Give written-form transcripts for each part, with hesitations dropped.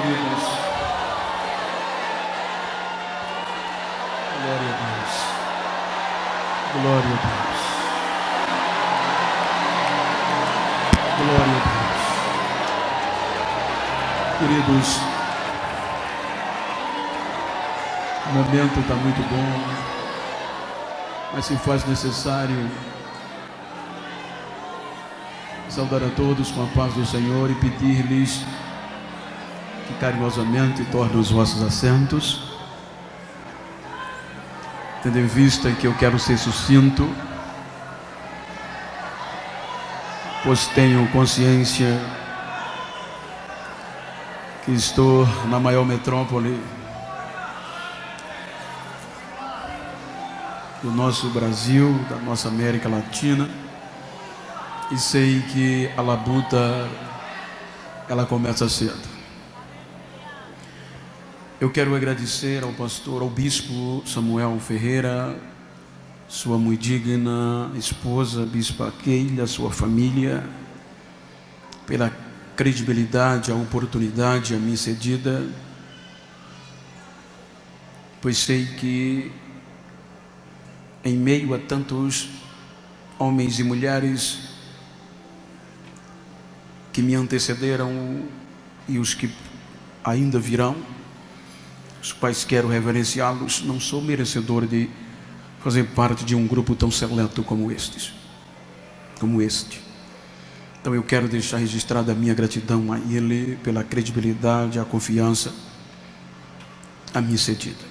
queridos. Glória a Deus. Glória a Deus. Glória a Deus. Queridos, o momento está muito bom, mas se faz necessário saudar a todos com a paz do Senhor e pedir-lhes que carinhosamente tornem os vossos assentos, tendo em vista que eu quero ser sucinto, pois tenho consciência que estou na maior metrópole do nosso Brasil, da nossa América Latina, e sei que a labuta ela começa cedo. Eu quero agradecer ao pastor, ao bispo Samuel Ferreira, sua muito digna esposa, bispa Keila, sua família, pela credibilidade, a oportunidade a mim cedida, pois sei que em meio a tantos homens e mulheres que me antecederam e os que ainda virão, os quais quero reverenciá-los, não sou merecedor de fazer parte de um grupo tão seleto como este. Então eu quero deixar registrada a minha gratidão a ele pela credibilidade, a confiança a mim cedida.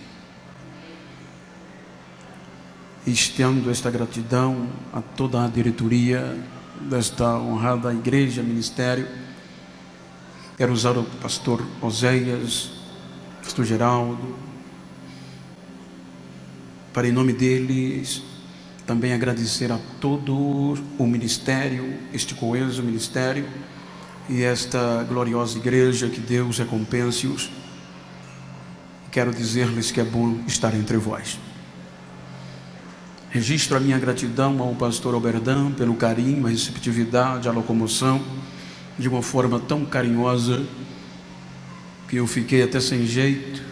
Estendo esta gratidão a toda a diretoria desta honrada igreja, ministério. Quero usar o pastor Oséias, pastor Geraldo, para em nome deles também agradecer a todo o ministério, este coeso ministério e esta gloriosa igreja, que Deus recompense-os. Quero dizer-lhes que é bom estar entre vós. Registro a minha gratidão ao pastor Oberdan pelo carinho, a receptividade, a locomoção, de uma forma tão carinhosa que eu fiquei até sem jeito,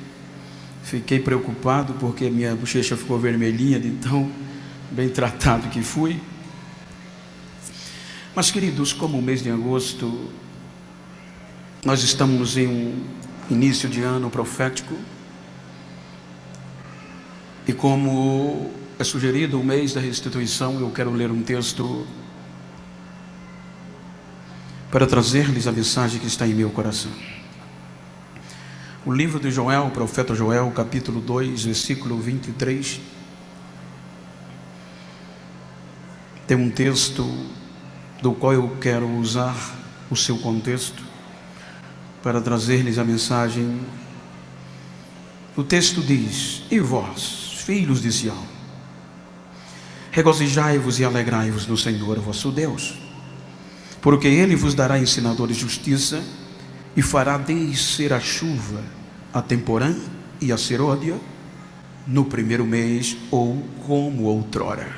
fiquei preocupado porque minha bochecha ficou vermelhinha de tão bem tratado que fui. Mas, queridos, como o mês de agosto, nós estamos em um início de ano profético, e como é sugerido o mês da restituição, eu quero ler um texto para trazer-lhes a mensagem que está em meu coração. O livro de Joel, o profeta Joel, capítulo 2, versículo 23. Tem um texto do qual eu quero usar o seu contexto para trazer-lhes a mensagem. O texto diz: E vós, filhos de Sião, regozijai-vos e alegrai-vos no Senhor vosso Deus, porque Ele vos dará ensinadores de justiça e fará descer a chuva, a temporã e a serôdia no primeiro mês, ou como outrora.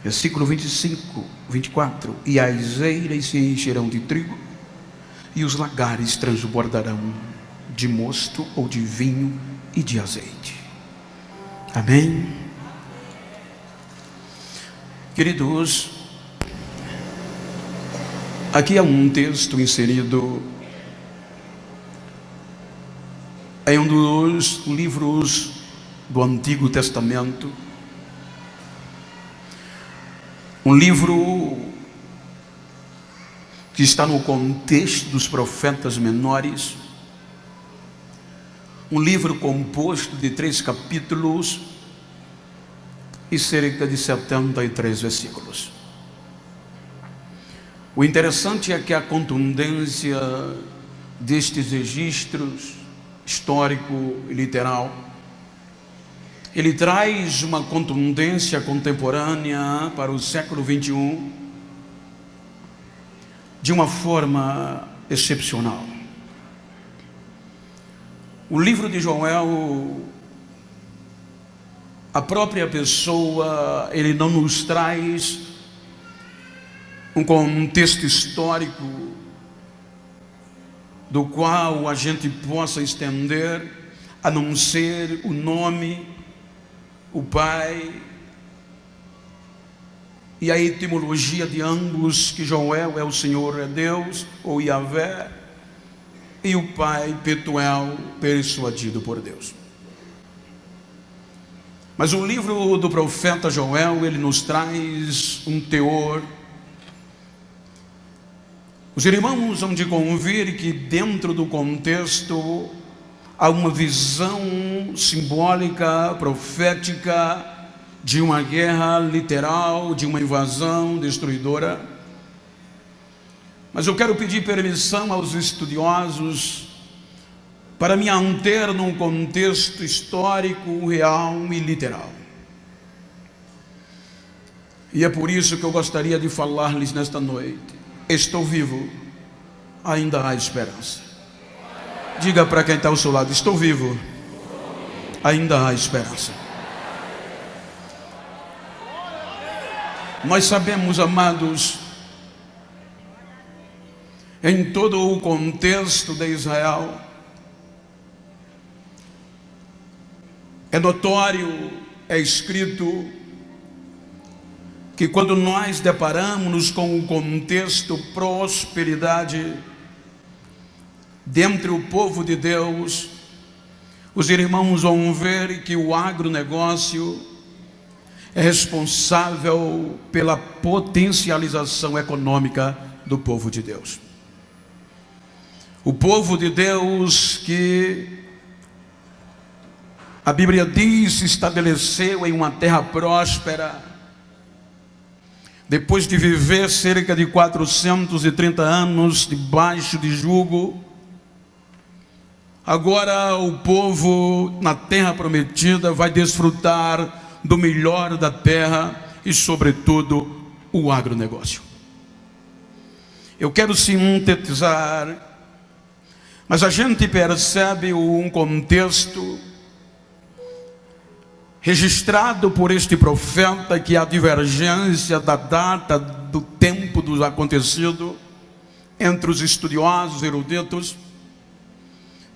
Versículo 25, 24. E as eiras se encherão de trigo, e os lagares transbordarão de mosto ou de vinho e de azeite. Amém? Queridos, aqui há um texto inserido em um dos livros do Antigo Testamento, um livro que está no contexto dos profetas menores, um livro composto de 3 capítulos e cerca de 73 versículos. O interessante é que a contundência destes registros histórico e literal, ele traz uma contundência contemporânea para o século 21 de uma forma excepcional. O livro de Joel, a própria pessoa, ele não nos traz um contexto histórico do qual a gente possa estender, a não ser o nome, o Pai e a etimologia de ambos, que Joel é o Senhor é Deus, ou Yahvé, e o Pai Petuel, persuadido por Deus. Mas o livro do profeta Joel, ele nos traz um teor. Os irmãos vão de convir que dentro do contexto há uma visão simbólica, profética, de uma guerra literal, de uma invasão destruidora. Mas eu quero pedir permissão aos estudiosos para me anter num contexto histórico, real e literal. E é por isso que eu gostaria de falar-lhes nesta noite: estou vivo, ainda há esperança. Diga para quem está ao seu lado: estou vivo, ainda há esperança. Nós sabemos, amados, em todo o contexto de Israel, é notório, é escrito, que quando nós deparamos com o contexto prosperidade dentre o povo de Deus, os irmãos vão ver que o agronegócio é responsável pela potencialização econômica do povo de Deus. O povo de Deus que a Bíblia diz se estabeleceu em uma terra próspera, depois de viver cerca de 430 anos debaixo de jugo. Agora o povo na terra prometida vai desfrutar do melhor da terra e, sobretudo, o agronegócio. Eu quero sintetizar, mas a gente percebe um contexto registrado por este profeta, que a divergência da data, do tempo do acontecido entre os estudiosos eruditos,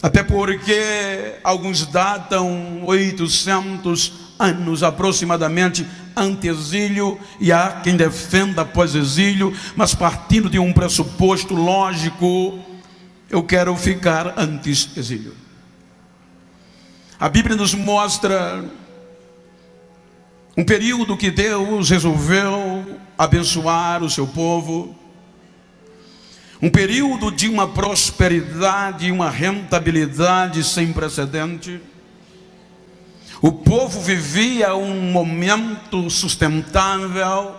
até porque alguns datam 800 anos aproximadamente ante-exílio, e há quem defenda pós-exílio, mas partindo de um pressuposto lógico, eu quero ficar antes-exílio. A Bíblia nos mostra um período que Deus resolveu abençoar o seu povo, um período de uma prosperidade e uma rentabilidade sem precedente. O povo vivia um momento sustentável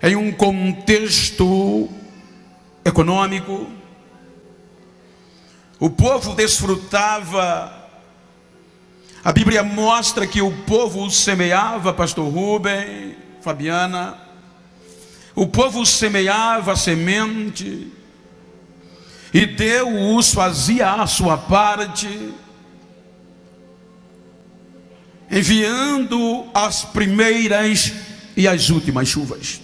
em um contexto econômico. O povo desfrutava. A Bíblia mostra que o povo semeava, pastor Rubem, Fabiana, o povo semeava a semente, e Deus fazia a sua parte, enviando as primeiras e as últimas chuvas.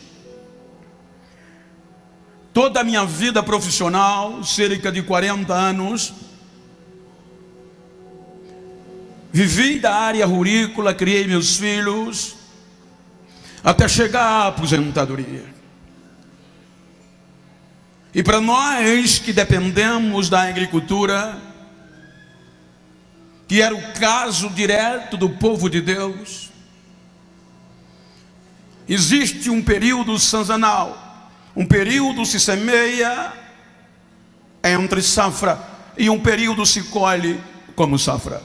Toda a minha vida profissional, cerca de 40 anos, vivi da área rurícola, criei meus filhos, até chegar à aposentadoria. E para nós que dependemos da agricultura, que era o caso direto do povo de Deus, existe um período sazonal, um período se semeia entre safra, e um período se colhe como safra.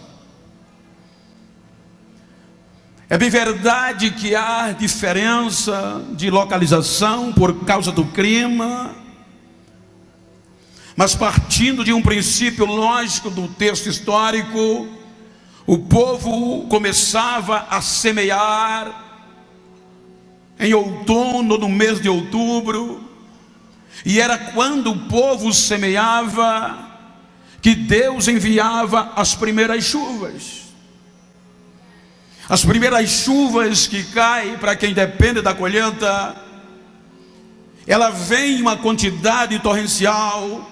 É bem verdade que há diferença de localização por causa do clima, mas partindo de um princípio lógico do texto histórico, o povo começava a semear em outono, no mês de outubro, e era quando o povo semeava que Deus enviava as primeiras chuvas. As primeiras chuvas que caem para quem depende da colheita, ela vem em uma quantidade torrencial,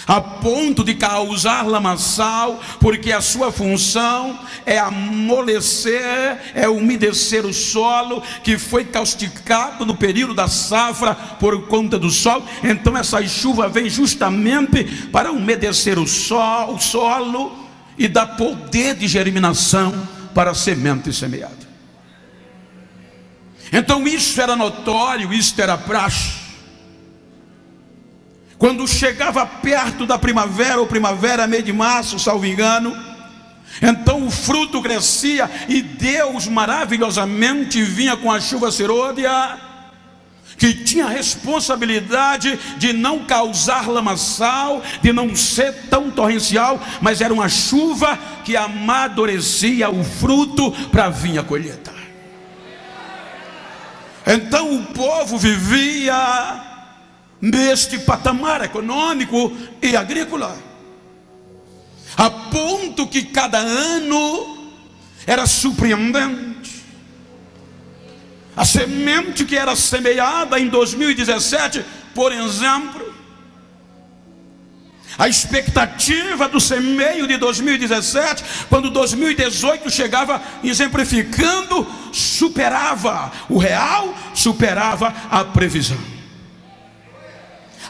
a ponto de causar lamaçal, porque a sua função é amolecer, é umedecer o solo que foi causticado no período da safra por conta do sol. Então essa chuva vem justamente para umedecer o solo e dar poder de germinação para a semente semeada. Então isso era notório, isso era praxe. Quando chegava perto da primavera, ou primavera, meio de março, salvo engano, então o fruto crescia e Deus maravilhosamente vinha com a chuva serôdia, que tinha a responsabilidade de não causar lamaçal, de não ser tão torrencial, mas era uma chuva que amadurecia o fruto para vir a colheita. Então o povo vivia neste patamar econômico e agrícola, a ponto que cada ano era surpreendente. A semente que era semeada em 2017, por exemplo, a expectativa do semeio de 2017, quando 2018 chegava, exemplificando, superava o real, superava a previsão.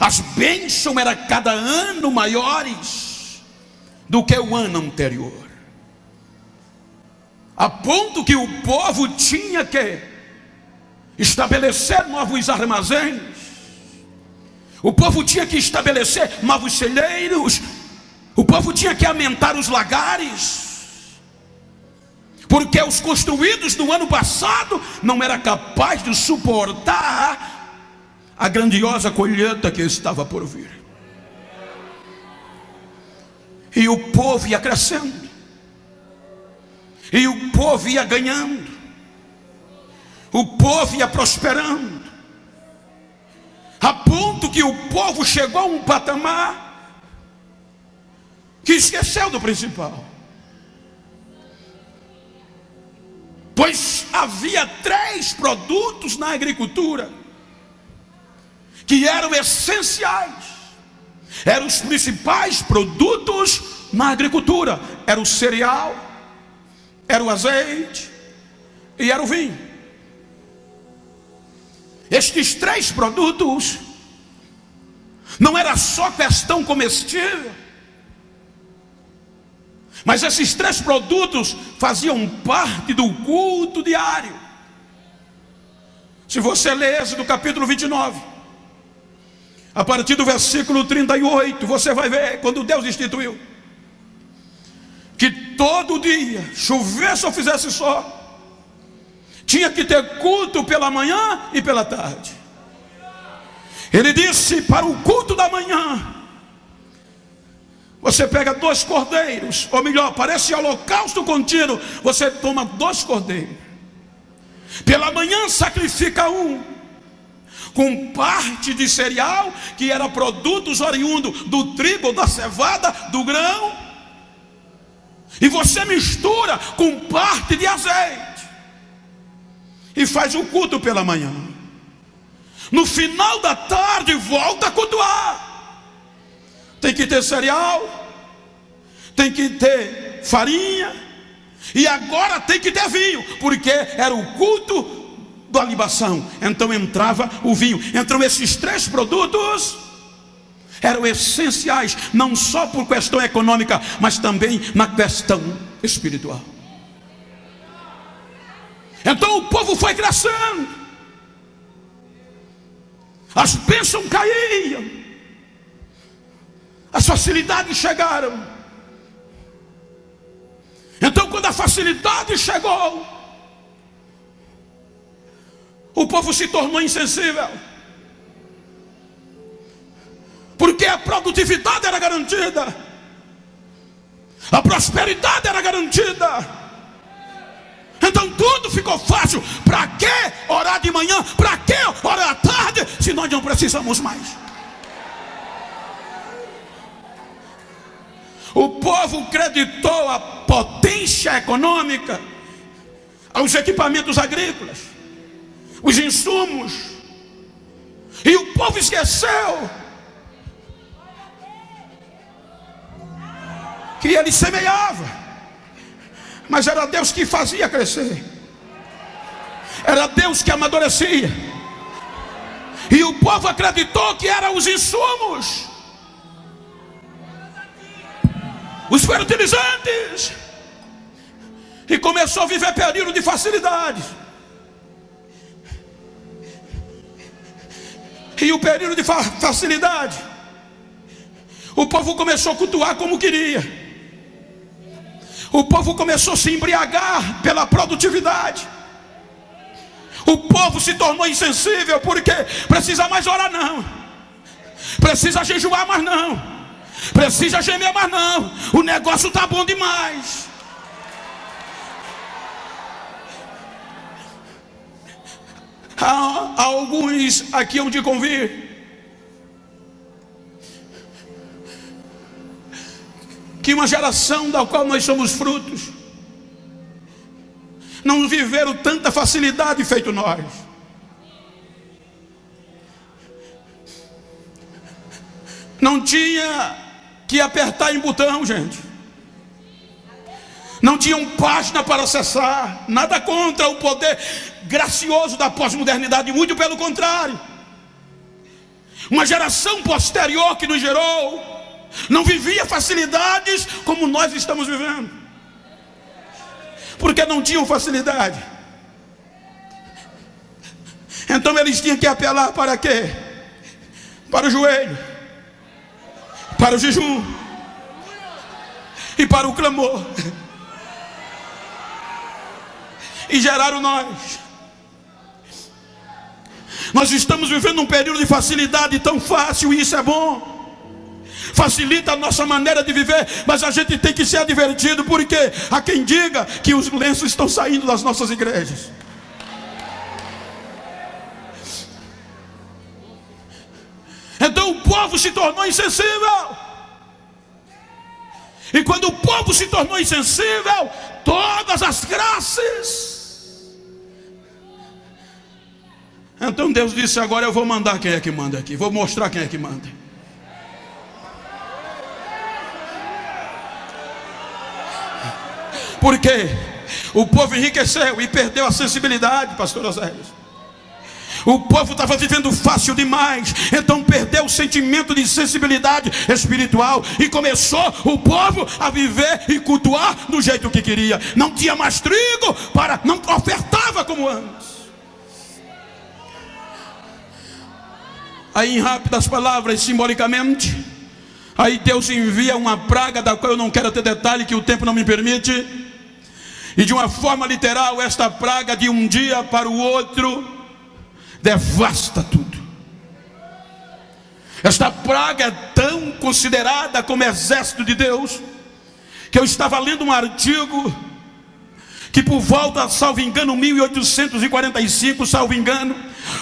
As bênçãos eram cada ano maiores do que o ano anterior, a ponto que o povo tinha que estabelecer novos armazéns, o povo tinha que estabelecer novos celeiros, o povo tinha que aumentar os lagares, porque os construídos no ano passado não eram capazes de suportar a grandiosa colheita que estava por vir. E o povo ia crescendo, e o povo ia ganhando, o povo ia prosperando, a ponto que o povo chegou a um patamar que esqueceu do principal. Pois havia 3 produtos na agricultura que eram essenciais, eram os principais produtos na agricultura: era o cereal, era o azeite e era o vinho. Estes 3 produtos não era só questão comestível, mas esses 3 produtos faziam parte do culto diário. Se você ler Êxodo capítulo 29, a partir do versículo 38, você vai ver quando Deus instituiu que todo dia, chovesse ou fizesse sol, tinha que ter culto pela manhã e pela tarde. Ele disse: para o culto da manhã, você pega 2 cordeiros, ou melhor, para esse holocausto contínuo, você toma 2 cordeiros. Pela manhã sacrifica um, com parte de cereal, que era produtos oriundos do trigo, da cevada, do grão, e você mistura com parte de azeite, e faz o culto pela manhã. No final da tarde, volta a cultuar. Tem que ter cereal, tem que ter farinha, e agora tem que ter vinho, porque era o culto da libação. Então entrava o vinho. Então esses 3 produtos eram essenciais, não só por questão econômica, mas também na questão espiritual. Então o povo foi crescendo, as bênçãos caíam, as facilidades chegaram. Então quando a facilidade chegou, o povo se tornou insensível, porque a produtividade era garantida, a prosperidade era garantida. Então tudo ficou fácil. Para que orar de manhã? Para que orar à tarde, se nós não precisamos mais? O povo creditou a potência econômica aos equipamentos agrícolas, os insumos, e o povo esqueceu que ele semeava, mas era Deus que fazia crescer, era Deus que amadurecia. E o povo acreditou que eram os insumos, os fertilizantes, e começou a viver período de facilidade. E o período de facilidade, o povo começou a cultuar como queria. O povo começou a se embriagar pela produtividade. O povo se tornou insensível, porque precisa mais orar não, precisa jejuar mais não, precisa gemer mais não, o negócio está bom demais. Há alguns aqui onde convir que uma geração da qual nós somos frutos não viveram tanta facilidade feito nós. Não tinha que apertar em botão, gente. Não tinham página para acessar. Nada contra o poder gracioso da pós-modernidade, muito pelo contrário. Uma geração posterior que nos gerou não vivia facilidades como nós estamos vivendo. Porque não tinham facilidade. Então eles tinham que apelar para quê? Para o joelho, para o jejum e para o clamor. E geraram nós. Nós estamos vivendo um período de facilidade tão fácil, e isso é bom. Facilita a nossa maneira de viver, mas a gente tem que ser advertido, porque há quem diga que os lenços estão saindo das nossas igrejas. Então o povo se tornou insensível. E quando o povo se tornou insensível, todas as classes. Então Deus disse: agora eu vou mandar quem é que manda aqui, vou mostrar quem é que manda. Porque o povo enriqueceu e perdeu a sensibilidade, pastor Oséias. O povo estava vivendo fácil demais, então perdeu o sentimento de sensibilidade espiritual e começou o povo a viver e cultuar do jeito que queria. Não tinha mais trigo, não ofertava como antes. Aí, em rápidas palavras, simbolicamente, aí Deus envia uma praga da qual eu não quero ter detalhe, que o tempo não me permite. E de uma forma literal, esta praga de um dia para o outro devasta tudo. Esta praga é tão considerada como exército de Deus, que eu estava lendo um artigo que por volta, salvo engano, 1845, salvo engano,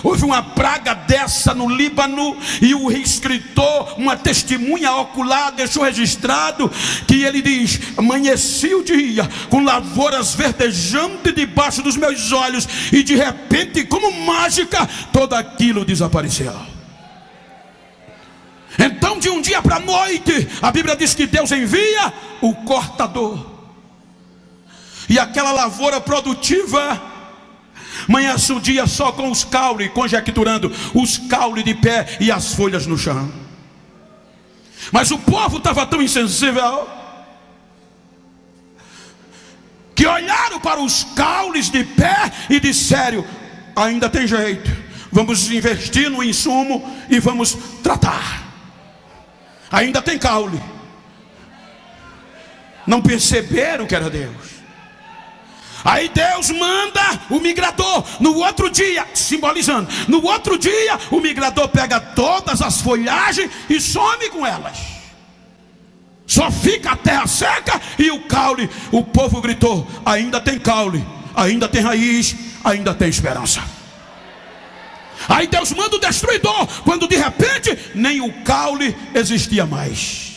houve uma praga dessa no Líbano, e o escritor, uma testemunha ocular, deixou registrado que ele diz: amanheci o dia com lavouras verdejantes debaixo dos meus olhos, e de repente, como mágica, tudo aquilo desapareceu. Então, de um dia para a noite, a Bíblia diz que Deus envia o cortador, e aquela lavoura produtiva amanhece o dia só com os caules, conjecturando, os caules de pé e as folhas no chão. Mas o povo estava tão insensível que olharam para os caules de pé e disseram: ainda tem jeito, vamos investir no insumo e vamos tratar. Ainda tem caule. Não perceberam que era Deus. Aí Deus manda o migrador. No outro dia, simbolizando, no outro dia o migrador pega todas as folhagens e some com elas. Só fica a terra seca e o caule. O povo gritou: ainda tem caule, ainda tem raiz, ainda tem esperança. Aí Deus manda o destruidor, quando de repente nem o caule existia mais.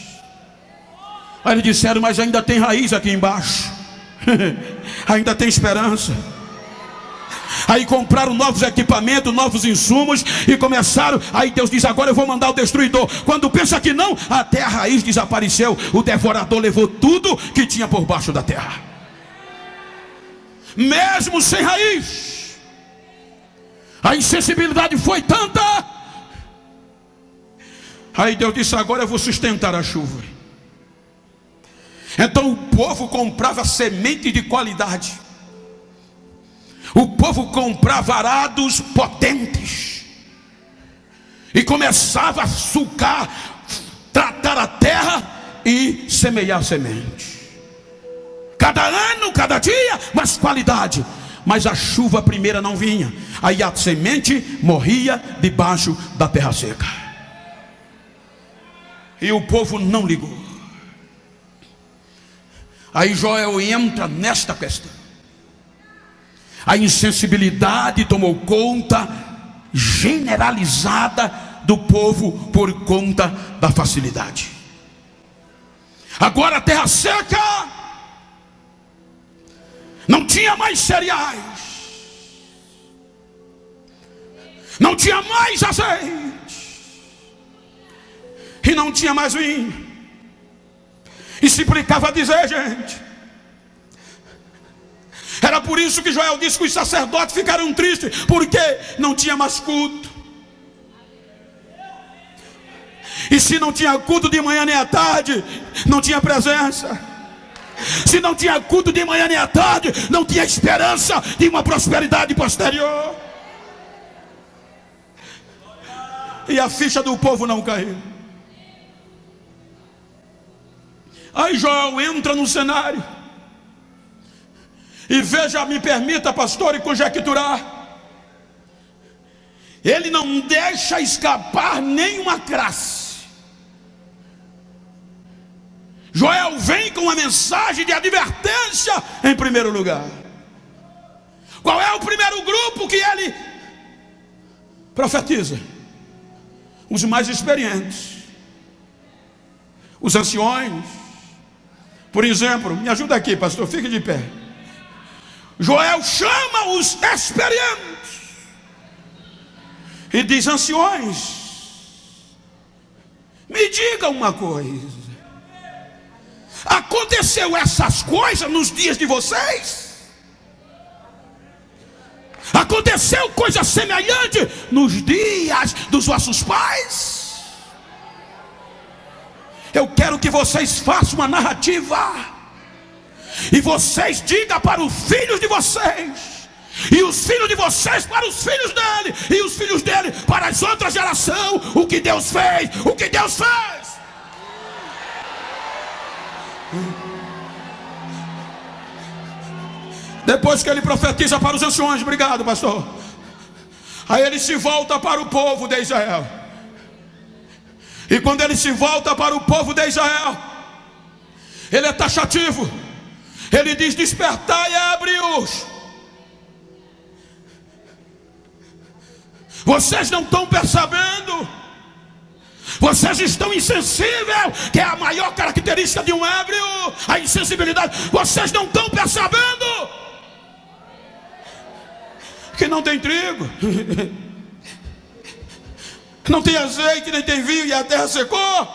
Aí eles disseram: mas ainda tem raiz aqui embaixo. Ainda tem esperança. Aí compraram novos equipamentos, novos insumos e começaram. Aí Deus diz: agora eu vou mandar o destruidor. Quando pensa que não, até a raiz desapareceu. O devorador levou tudo que tinha por baixo da terra. Mesmo sem raiz, a insensibilidade foi tanta. Aí Deus disse: agora eu vou sustentar a chuva. Então o povo comprava semente de qualidade. O povo comprava arados potentes e começava a sucar, tratar a terra e semear semente. Cada ano, cada dia, mais qualidade. Mas a chuva primeira não vinha. Aí a semente morria debaixo da terra seca. E o povo não ligou. Aí Joel entra nesta questão. A insensibilidade tomou conta generalizada do povo por conta da facilidade. Agora a terra seca, não tinha mais cereais, não tinha mais azeite, e não tinha mais vinho. E se implicava a dizer, gente, era por isso que Joel disse que os sacerdotes ficaram tristes, porque não tinha mais culto. E se não tinha culto de manhã nem à tarde, não tinha presença. Se não tinha culto de manhã nem à tarde, não tinha esperança de uma prosperidade posterior. E a ficha do povo não caiu. Aí Joel entra no cenário. E veja, me permita, pastor, e conjecturar. Ele não deixa escapar nenhuma classe. Joel vem com uma mensagem de advertência em primeiro lugar. Qual é o primeiro grupo que ele profetiza? Os mais experientes, os anciões. Por exemplo, me ajuda aqui, pastor, fique de pé. Joel chama os experientes e diz: anciões, me digam uma coisa. Aconteceu essas coisas nos dias de vocês? Aconteceu coisa semelhante nos dias dos vossos pais? Eu quero que vocês façam uma narrativa. E vocês digam para os filhos de vocês, e os filhos de vocês para os filhos dele, e os filhos dele para as outras gerações, o que Deus fez, o que Deus fez. Depois que ele profetiza para os anciões, obrigado, pastor. Aí ele se volta para o povo de Israel. E quando ele se volta para o povo de Israel, ele é taxativo. Ele diz: despertai e abre-os. Vocês não estão percebendo? Vocês estão insensíveis, que é a maior característica de um ébrio, a insensibilidade. Vocês não estão percebendo que não tem trigo, não tem azeite, nem tem vinho, e a terra secou.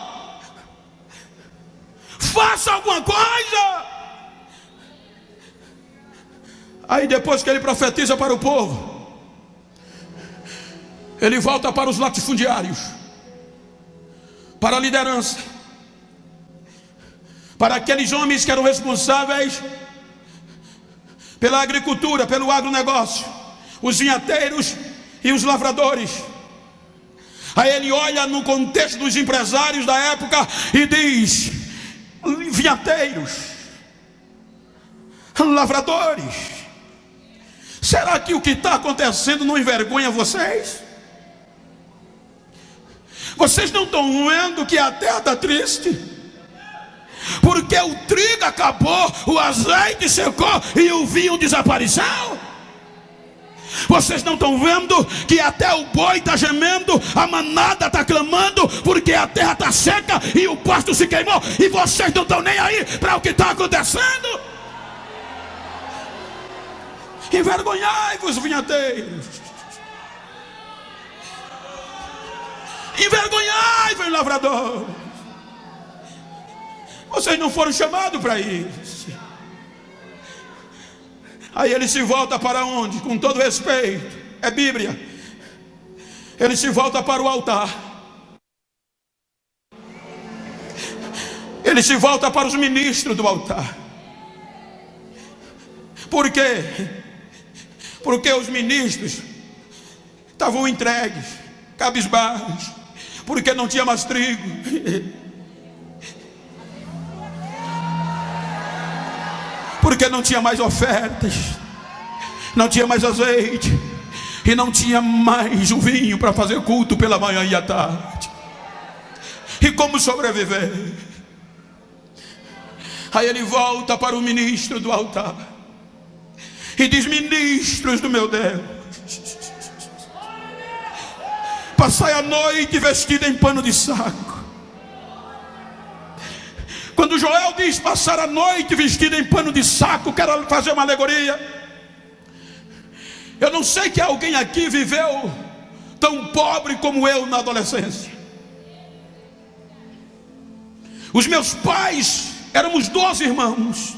Faça alguma coisa. Aí depois que ele profetiza para o povo, ele volta para os latifundiários, para a liderança, para aqueles homens que eram responsáveis pela agricultura, pelo agronegócio, os vinhateiros e os lavradores. Aí ele olha no contexto dos empresários da época e diz: vinhateiros, lavradores, será que o que está acontecendo não envergonha vocês? Vocês não estão vendo que a terra está triste? Porque o trigo acabou, o azeite secou e o vinho desapareceu. Vocês não estão vendo que até o boi está gemendo, a manada está clamando, porque a terra está seca e o pasto se queimou, e vocês não estão nem aí para o que está acontecendo? Envergonhai-vos, vinhateiros. Envergonhai-vos, lavrador. Vocês não foram chamados para isso. Aí ele se volta para onde? Com todo respeito, é Bíblia. Ele se volta para o altar. Ele se volta para os ministros do altar. Por quê? Porque os ministros estavam entregues, cabisbaixos, porque não tinha mais trigo. Porque não tinha mais ofertas, não tinha mais azeite, e não tinha mais o vinho para fazer culto pela manhã e à tarde. E como sobreviver? Aí ele volta para o ministro do altar e diz: ministros do meu Deus, passai a noite vestida em pano de saco. Quando Joel diz passar a noite vestido em pano de saco, quero fazer uma alegoria. Eu não sei que alguém aqui viveu tão pobre como eu na adolescência. Os meus pais, éramos 12 irmãos,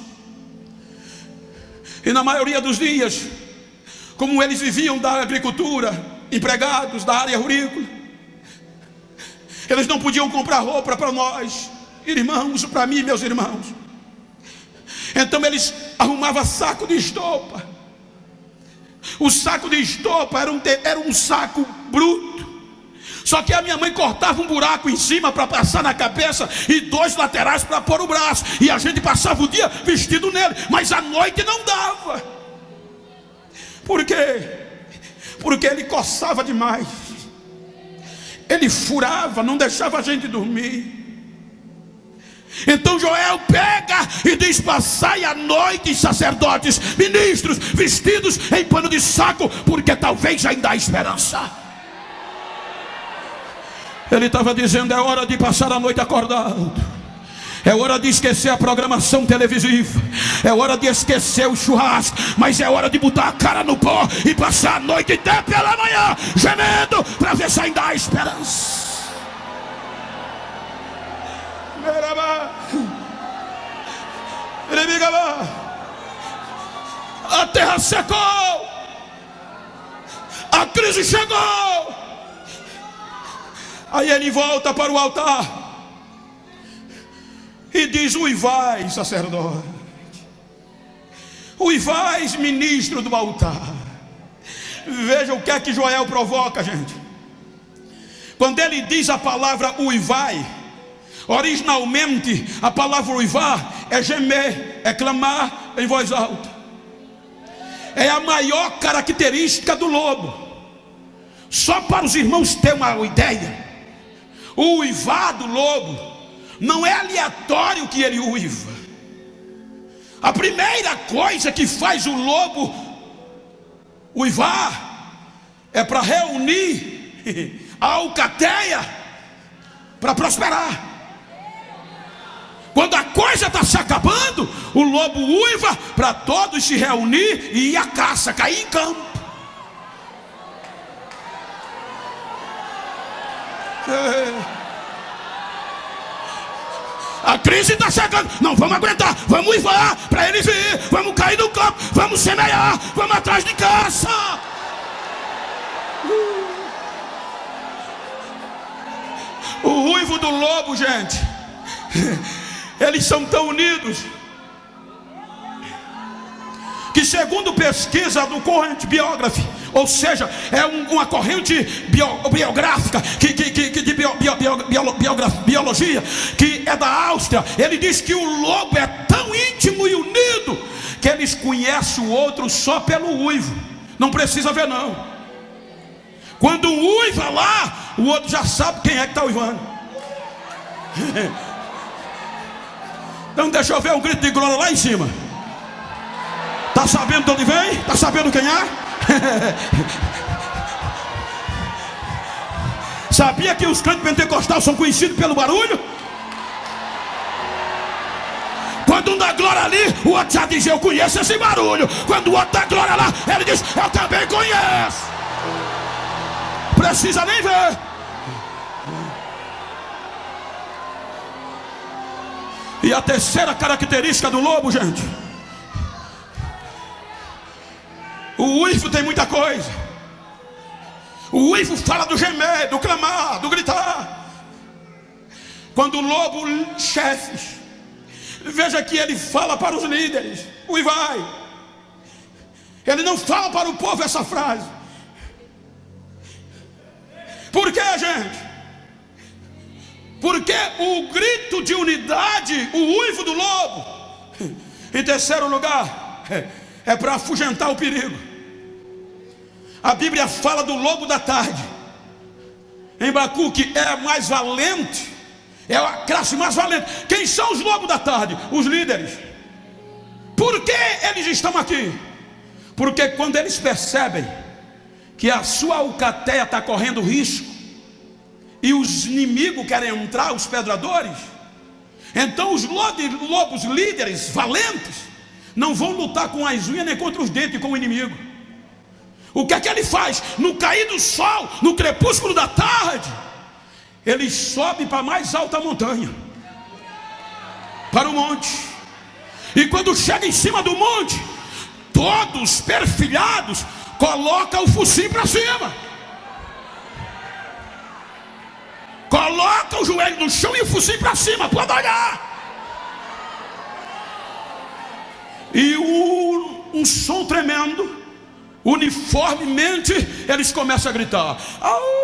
e na maioria dos dias, como eles viviam da agricultura, empregados da área rurícola, eles não podiam comprar roupa para nós, irmãos, para mim e meus irmãos. Então eles arrumavam saco de estopa. O saco de estopa era um saco bruto. Só que a minha mãe cortava um buraco em cima para passar na cabeça e 2 laterais para pôr o braço. E a gente passava o dia vestido nele, mas à noite não dava. Por quê? Porque ele coçava demais. Ele furava, não deixava a gente dormir. Então Joel pega e diz: passai a noite, sacerdotes, ministros, vestidos em pano de saco, porque talvez ainda há esperança. Ele estava dizendo: é hora de passar a noite acordado, é hora de esquecer a programação televisiva, é hora de esquecer o churrasco, mas é hora de botar a cara no pó e passar a noite até pela manhã, gemendo, para ver se ainda há esperança. A terra secou, a crise chegou. Aí ele volta para o altar e diz: uivai, sacerdote, uivai, ministro do altar. Veja o que é que Joel provoca, gente. Quando ele diz a palavra uivai, originalmente a palavra uivar é gemer, é clamar em voz alta. É a maior característica do lobo. Só para os irmãos terem uma ideia, o uivar do lobo não é aleatório que ele uiva. A primeira coisa que faz o lobo uivar é para reunir a alcateia para prosperar. Quando a coisa está se acabando, o lobo uiva para todos se reunir e ir à caça, cair em campo. A crise está chegando, não vamos aguentar, vamos uivar para eles vir, vamos cair no campo, vamos semear, vamos atrás de caça. O uivo do lobo, gente, eles são tão unidos que, segundo pesquisa do Current Biography, ou seja, é uma corrente biográfica de biologia, que é da Áustria, ele diz que o lobo é tão íntimo e unido que eles conhecem o outro só pelo uivo, não precisa ver não. Quando um uiva lá, o outro já sabe quem é que está uivando. Então deixa eu ver um grito de glória lá em cima. Está sabendo de onde vem? Está sabendo quem é? Sabia que os cantos pentecostais são conhecidos pelo barulho? Quando um dá glória ali, o outro já diz: eu conheço esse barulho. Quando o outro dá glória lá, ele diz: eu também conheço. Precisa nem ver. E a terceira característica do lobo, gente, o uivo tem muita coisa. O uivo fala do gemer, do clamar, do gritar. Quando o lobo chefe, veja que ele fala para os líderes: uivai. Ele não fala para o povo essa frase. Por quê, gente? Porque o grito de unidade, o uivo do lobo, em terceiro lugar, é para afugentar o perigo. A Bíblia fala do lobo da tarde. Em Abacuque é mais valente, é a classe mais valente. Quem são os lobos da tarde? Os líderes. Por que eles estão aqui? Porque quando eles percebem que a sua alcateia está correndo risco e os inimigos querem entrar, os predadores, então os lobos líderes valentes não vão lutar com as unhas nem contra os dentes com o inimigo. O que é que ele faz? No cair do sol, no crepúsculo da tarde, ele sobe para a mais alta montanha, para o monte. E quando chega em cima do monte, todos perfilhados, coloca o focinho para cima, coloca o joelho no chão e o focinho para cima, pode olhar. E um som tremendo, uniformemente eles começam a gritar: au!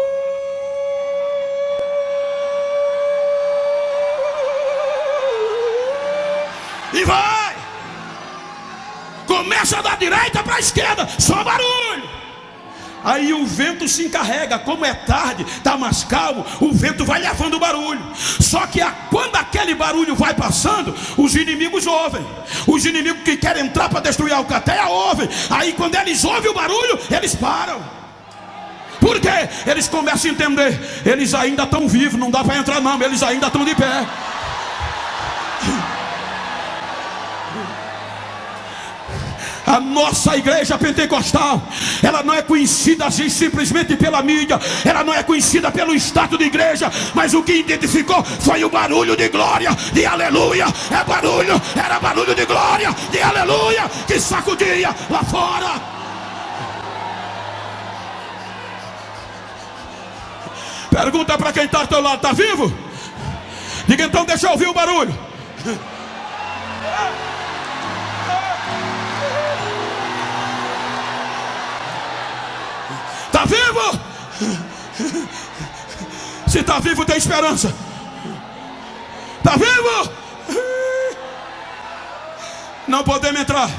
E vai, começa da direita para a esquerda, só barulho. Aí o vento se encarrega, como é tarde, está mais calmo, o vento vai levando o barulho. Só que quando aquele barulho vai passando, os inimigos ouvem. Os inimigos que querem entrar para destruir a alcateia ouvem. Aí quando eles ouvem o barulho, eles param. Por quê? Eles começam a entender: eles ainda estão vivos, não dá para entrar não, eles ainda estão de pé. A nossa igreja pentecostal, ela não é conhecida assim simplesmente pela mídia, ela não é conhecida pelo status de igreja, mas o que identificou foi o barulho de glória, de aleluia. Era barulho de glória, de aleluia, que sacudia lá fora. Pergunta para quem está ao teu lado: está vivo? Diga então: deixa eu ouvir o barulho. Está vivo? Se está vivo, tem esperança. Está vivo? Não podemos entrar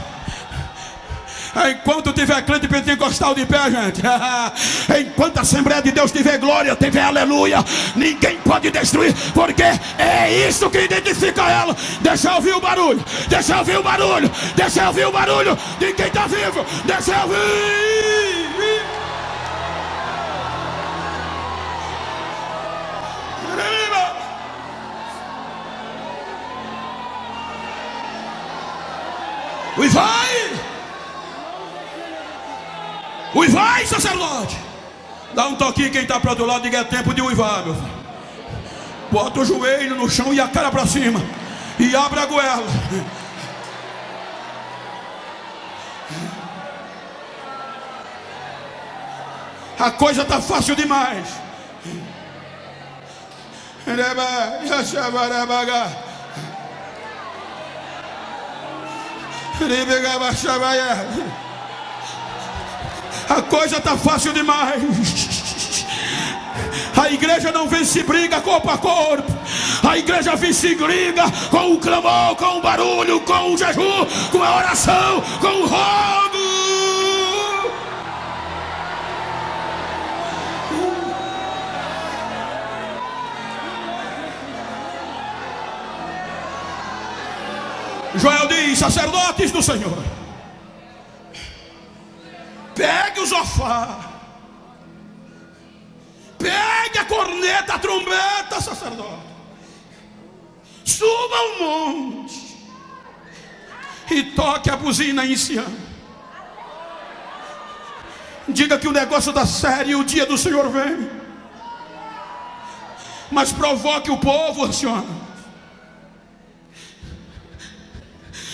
enquanto tiver crente pentecostal de pé, gente. Enquanto a Assembleia de Deus tiver glória, tiver aleluia, ninguém pode destruir, porque é isso que identifica ela. Deixa eu ouvir o barulho, deixa eu ouvir o barulho, deixa eu ouvir o barulho de quem está vivo, deixa eu ouvir. Uivai, sacerdote. Dá um toquinho quem está para o outro lado, diga: é tempo de uivar, meu filho. Bota o joelho no chão e a cara para cima e abre a goela. A coisa está fácil demais. A coisa está fácil demais. A igreja não vence briga corpo a corpo. A igreja vence briga com o clamor, com o barulho, com o jejum, com a oração, com o rogo. Joel diz: sacerdotes do Senhor, pegue o zofar, pegue a corneta, a trombeta, sacerdote, suba ao monte, e toque a buzina em Sião. Diga que o negócio dá sério e o dia do Senhor vem. Mas provoque o povo, Senhor.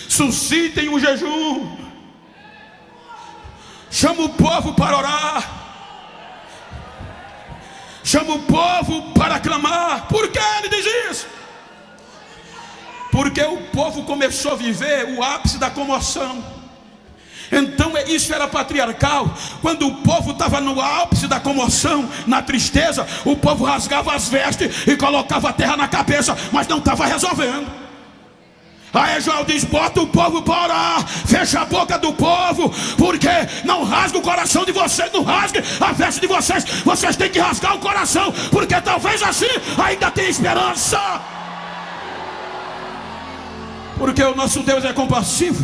Suscitem um jejum. Chama o povo para orar. Chama o povo para clamar. Por que ele diz isso? Porque o povo começou a viver o ápice da comoção. Então isso era patriarcal. Quando o povo estava no ápice da comoção, na tristeza, o povo rasgava as vestes e colocava a terra na cabeça, mas não estava resolvendo. Aí Joel diz: bota o povo para orar, fecha a boca do povo, porque não rasga o coração de vocês, não rasgue a veste de vocês. Vocês têm que rasgar o coração, porque talvez assim ainda tem esperança. Porque o nosso Deus é compassivo,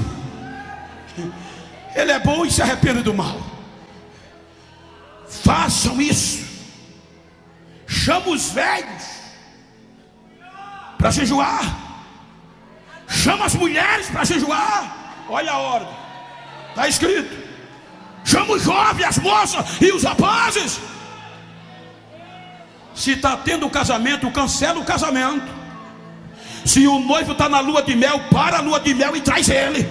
Ele é bom e se arrepende do mal. Façam isso. Chama os velhos para jejuar. Chama as mulheres para jejuar. Olha a ordem, está escrito: chama os jovens, as moças e os rapazes. Se está tendo casamento, cancela o casamento. Se o noivo está na lua de mel, para a lua de mel e traz ele.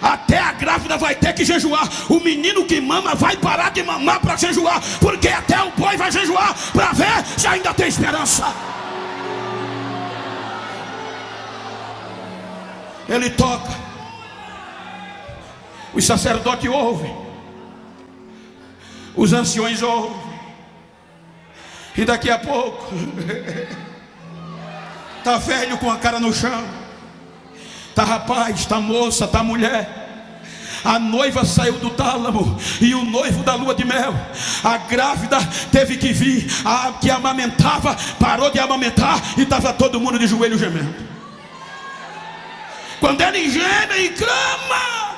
Até a grávida vai ter que jejuar. O menino que mama vai parar de mamar para jejuar, porque até o boi vai jejuar para ver se ainda tem esperança. Ele toca. Os sacerdotes ouvem. Os anciões ouvem. E daqui a pouco está velho com a cara no chão, está rapaz, está moça, está mulher. A noiva saiu do tálamo e o noivo da lua de mel. A grávida teve que vir. A que amamentava parou de amamentar e estava todo mundo de joelho gemendo. Quando ele geme e clama,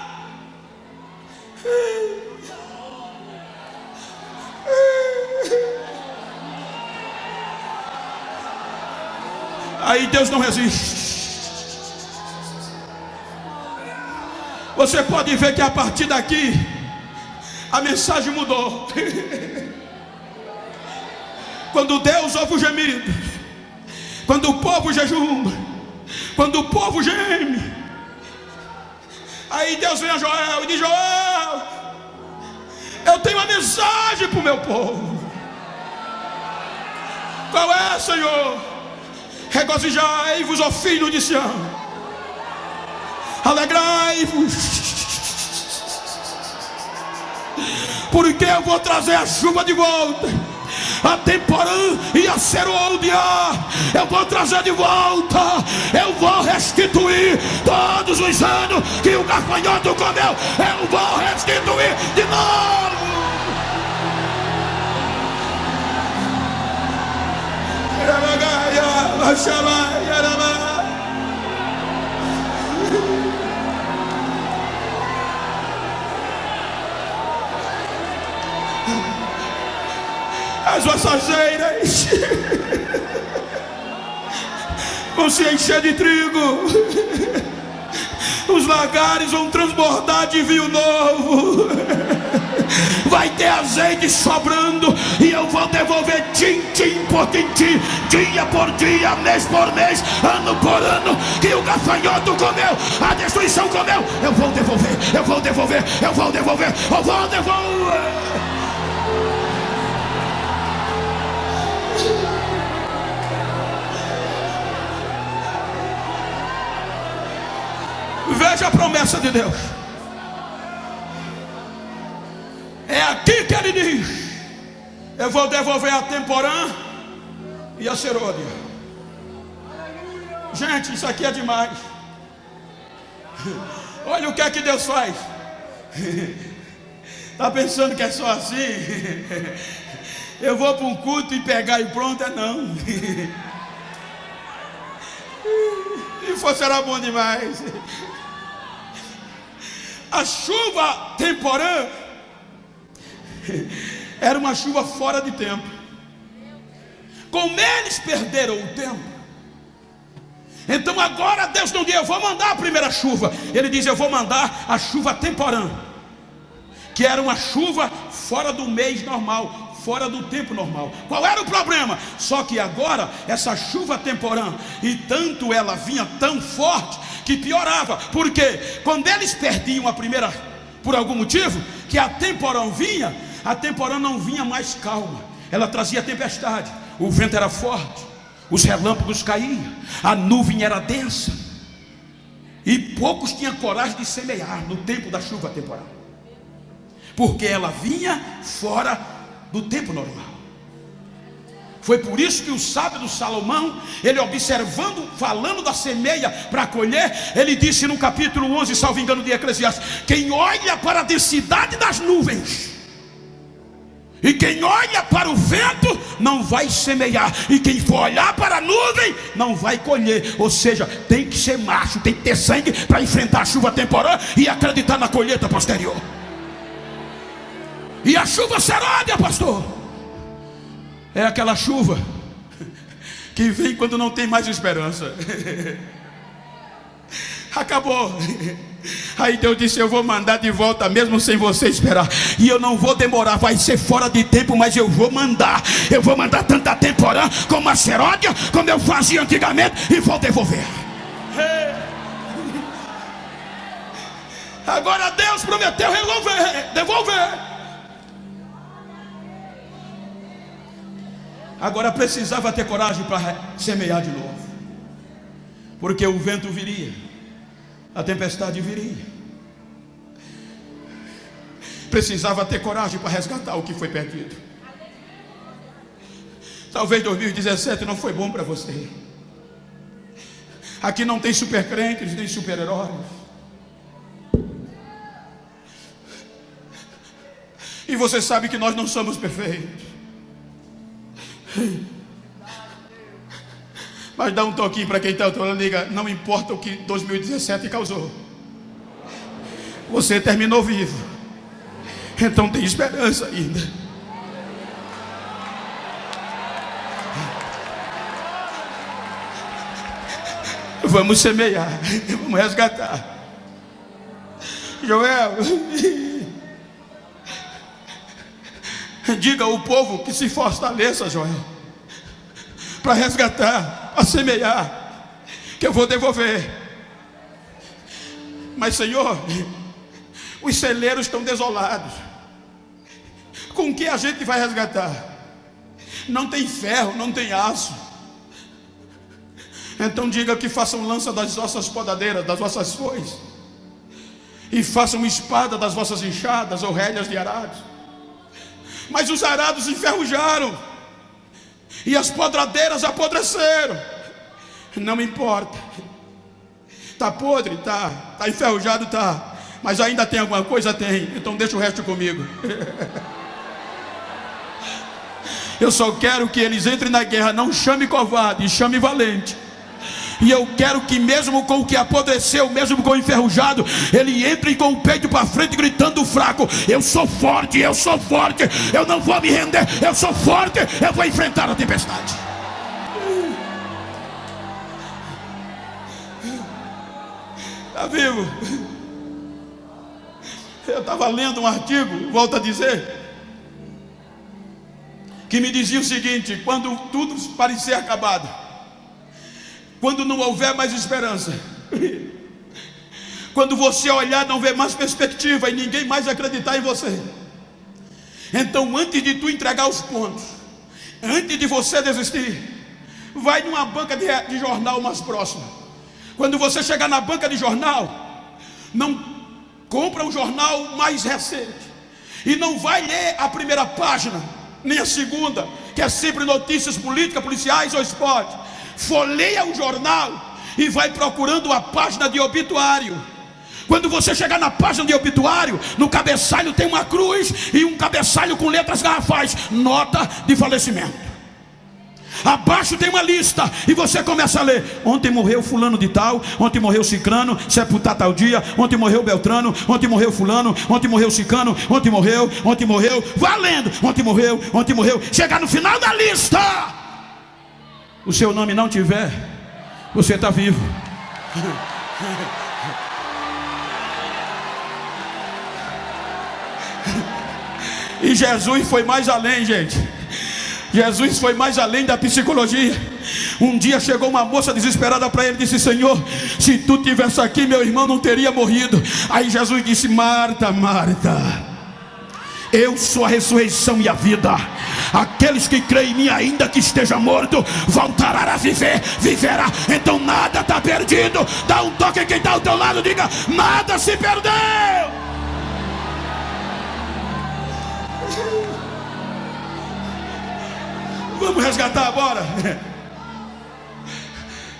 aí Deus não resiste. Você pode ver que a partir daqui a mensagem mudou. Quando Deus ouve o gemido, quando o povo jejuma, quando o povo geme, aí Deus vem a Joel e diz: Joel, eu tenho uma mensagem para o meu povo. Qual é, Senhor? Regozijai-vos, ó filho de Sião, alegrai-vos, porque eu vou trazer a chuva de volta, a temporã e a serôdia. Eu vou trazer de volta. Eu vou restituir todos os anos que o gafanhoto comeu. Eu vou restituir de novo. As vassajeiras vão se encher de trigo, os lagares vão transbordar de vinho novo, vai ter azeite sobrando, e eu vou devolver tintim por tintim, dia por dia, mês por mês, ano por ano, que o gafanhoto comeu, a destruição comeu. Eu vou devolver, eu vou devolver, eu vou devolver, eu vou devolver. Veja a promessa de Deus. É aqui que ele diz: eu vou devolver a temporã e a serôdia. Gente, isso aqui é demais. Olha o que é que Deus faz. Está pensando que é só assim? Eu vou para um culto e pegar e pronto? É não. Se fosse era bom demais. A chuva temporã era uma chuva fora de tempo. Como eles perderam o tempo, Então agora Deus não diz: eu vou mandar a primeira chuva. Ele diz: eu vou mandar a chuva temporã, que era uma chuva fora do mês normal, fora do tempo normal. Qual era o problema? Só que agora essa chuva temporã, e tanto ela vinha tão forte que piorava. Porque quando eles perdiam a primeira, por algum motivo, que a temporã vinha, a temporã não vinha mais calma, ela trazia tempestade. O vento era forte, os relâmpagos caíam, a nuvem era densa, e poucos tinham coragem de semear no tempo da chuva temporal, porque ela vinha fora do tempo normal. Foi por isso que o sábio do Salomão, ele observando, falando da semeia para colher, ele disse no capítulo 11, salvo engano, de Eclesiastes: quem olha para a densidade das nuvens e quem olha para o vento não vai semear, e quem for olhar para a nuvem não vai colher. Ou seja, tem que ser macho, tem que ter sangue para enfrentar a chuva temporã e acreditar na colheita posterior. E a chuva serôdia, pastor, é aquela chuva que vem quando não tem mais esperança. Acabou. Aí Deus disse: eu vou mandar de volta mesmo sem você esperar. E eu não vou demorar, vai ser fora de tempo, mas eu vou mandar. Eu vou mandar tanta temporã como a seródia, como eu fazia antigamente, e vou devolver. Agora Deus prometeu devolver. Agora precisava ter coragem para semear de novo, porque o vento viria, a tempestade viria. Precisava ter coragem para resgatar o que foi perdido. Talvez 2017 não foi bom para você. Aqui não tem super crentes nem super heróis. E você sabe que nós não somos perfeitos. Mas dá um toquinho para quem está falando, liga: não importa o que 2017 causou, você terminou vivo, então tem esperança ainda. Vamos semear, vamos resgatar. Joel, diga ao povo que se fortaleça, Joel, para resgatar, para semear, que eu vou devolver. Mas, Senhor, os celeiros estão desolados. Com que a gente vai resgatar? Não tem ferro, não tem aço. Então diga que façam lança das vossas podadeiras, das vossas foices, e façam espada das vossas enxadas ou rédeas de arados. Mas os arados enferrujaram e as podadeiras apodreceram. Não importa, está podre, está enferrujado, está, mas ainda tem alguma coisa? Tem. Então deixa o resto comigo. Eu só quero que eles entrem na guerra, não chame covarde, chame valente. E eu quero que mesmo com o que apodreceu, mesmo com o enferrujado, ele entre com o peito para frente, gritando fraco: eu sou forte, eu não vou me render, eu sou forte, eu vou enfrentar a tempestade. Está vivo? Eu estava lendo um artigo, volto a dizer, que me dizia o seguinte: quando tudo parecer acabado, quando não houver mais esperança, quando você olhar não ver mais perspectiva e ninguém mais acreditar em você, então antes de tu entregar os pontos, antes de você desistir, vai numa banca de jornal mais próxima. Quando você chegar na banca de jornal, não compra o jornal mais recente e não vai ler a primeira página nem a segunda, que é sempre notícias políticas, policiais ou esporte. Folheia o jornal e vai procurando a página de obituário. Quando você chegar na página de obituário, no cabeçalho tem uma cruz e um cabeçalho com letras garrafais: nota de falecimento. Abaixo tem uma lista e você começa a ler: ontem morreu fulano de tal, ontem morreu cicrano, sepultar tal dia, ontem morreu beltrano, ontem morreu fulano, ontem morreu cicrano, ontem morreu, valendo, ontem morreu. Chegar no final da lista, o seu nome não tiver, Você está vivo. E Jesus foi mais além, gente. Jesus foi mais além da psicologia. Um dia chegou uma moça desesperada para ele e disse: Senhor, se tu tivesse aqui, meu irmão não teria morrido. Aí Jesus disse: Marta, Marta, eu sou a ressurreição e a vida. Aqueles que creem em mim, ainda que esteja morto, voltará a viver, viverá. Então nada está perdido. Dá um toque em quem está ao teu lado, diga: nada se perdeu. Vamos resgatar agora.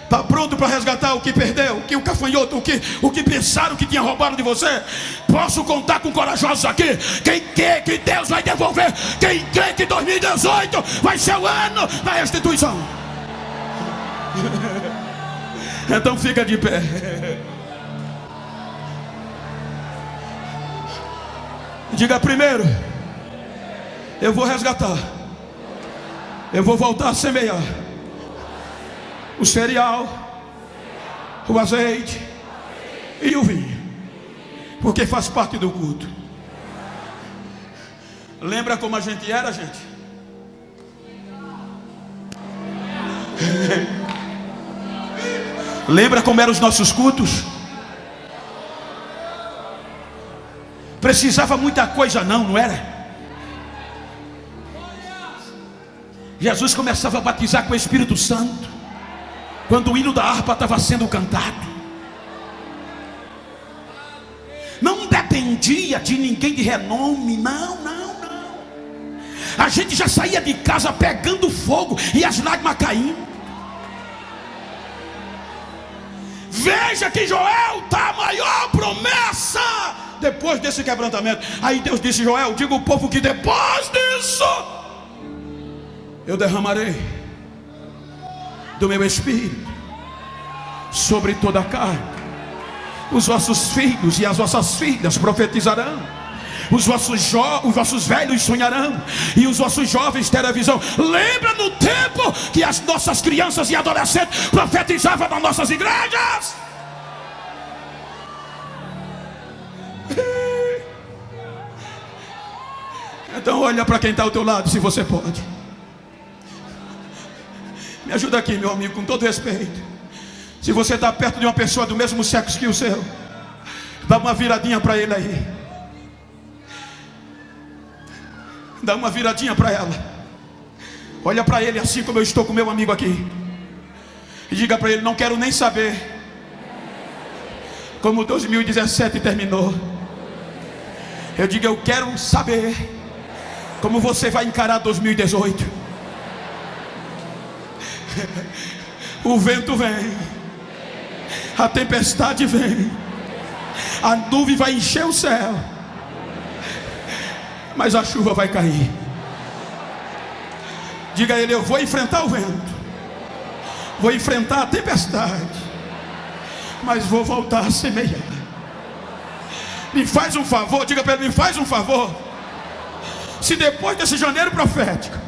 Está pronto para resgatar o que perdeu, o cafanhoto, o que pensaram que tinha roubado de você? Posso contar com corajosos aqui. Quem quer que Deus vai devolver? Quem crê que 2018 vai ser o ano da restituição? Então fica de pé. Diga: primeiro, eu vou resgatar. Eu vou voltar a semear o cereal, o azeite e o vinho, porque faz parte do culto. Lembra como a gente era, gente? Lembra como eram os nossos cultos? Precisava muita coisa não era? Jesus começava a batizar com o Espírito Santo quando o hino da harpa estava sendo cantado. Não dependia de ninguém de renome, não. A gente já saía de casa pegando fogo e as lágrimas caindo. Veja que Joel está a maior promessa depois desse quebrantamento. Aí Deus disse: Joel, diga ao povo que depois disso eu derramarei do meu espírito sobre toda a carne. Os vossos filhos e as vossas filhas profetizarão. Os vossos velhos sonharão. E os vossos jovens terão visão. Lembra no tempo que as nossas crianças e adolescentes profetizavam nas nossas igrejas? Então olha para quem está ao teu lado, se você pode. Me ajuda aqui, meu amigo, com todo respeito. Se você está perto de uma pessoa do mesmo sexo que o seu, dá uma viradinha para ele aí. Dá uma viradinha para ela. Olha para ele assim como eu estou com meu amigo aqui. E diga para ele: não quero nem saber como 2017 terminou. Eu digo: eu quero saber como você vai encarar 2018. O vento vem, a tempestade vem, a nuvem vai encher o céu, mas a chuva vai cair. Diga a ele: eu vou enfrentar o vento, vou enfrentar a tempestade, mas vou voltar a semear. Me faz um favor, diga para ele: me faz um favor. Se depois desse janeiro profético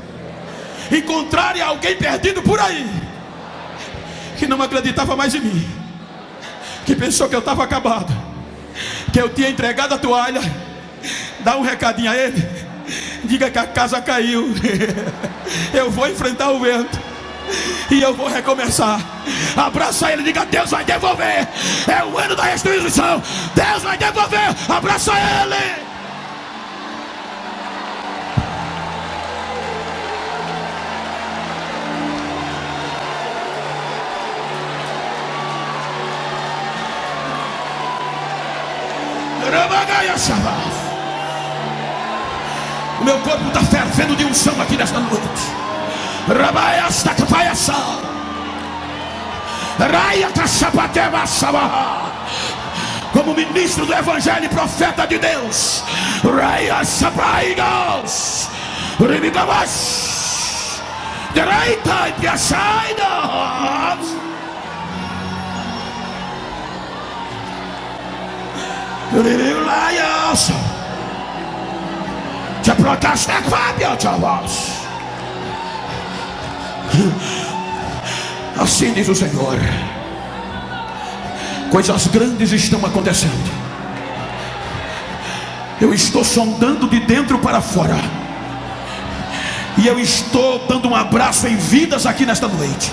encontrarem alguém perdido por aí, que não acreditava mais em mim, que pensou que eu estava acabado, que eu tinha entregado a toalha, dá um recadinho a ele, diga que a casa caiu. Eu vou enfrentar o vento e eu vou recomeçar. Abraça ele, diga: Deus vai devolver. É o ano da restituição. Deus vai devolver. Abraça ele. O meu corpo está fervendo de unção aqui nesta noite. Como ministro do Evangelho e profeta de Deus, assim diz o Senhor: Coisas grandes estão acontecendo. Eu estou sondando de dentro para fora. E eu estou dando um abraço em vidas aqui nesta noite.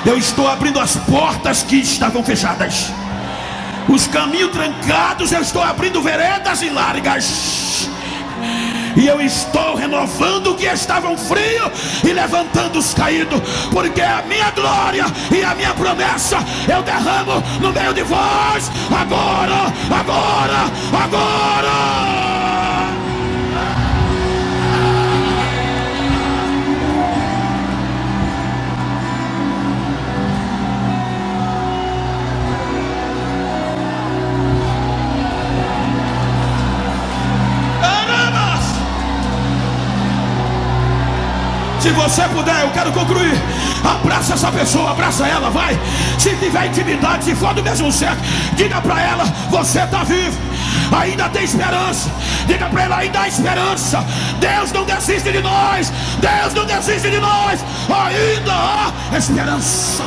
Eu estou abrindo as portas que estavam fechadas. Os caminhos trancados, eu estou abrindo veredas e largas. E eu estou renovando o que estavam frios e levantando os caídos. Porque a minha glória e a minha promessa eu derramo no meio de vós. Agora, agora, agora. Se você puder, eu quero concluir. Abraça essa pessoa, abraça ela, vai. Se tiver intimidade, se for do mesmo sexo, diga para ela: você está vivo, ainda tem esperança. Diga para ela: ainda há esperança. Deus não desiste de nós. Deus não desiste de nós. Ainda há esperança.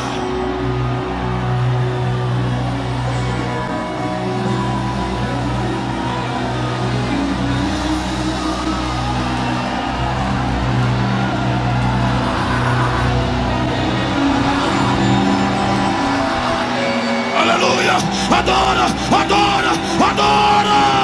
Adora, adora, adora.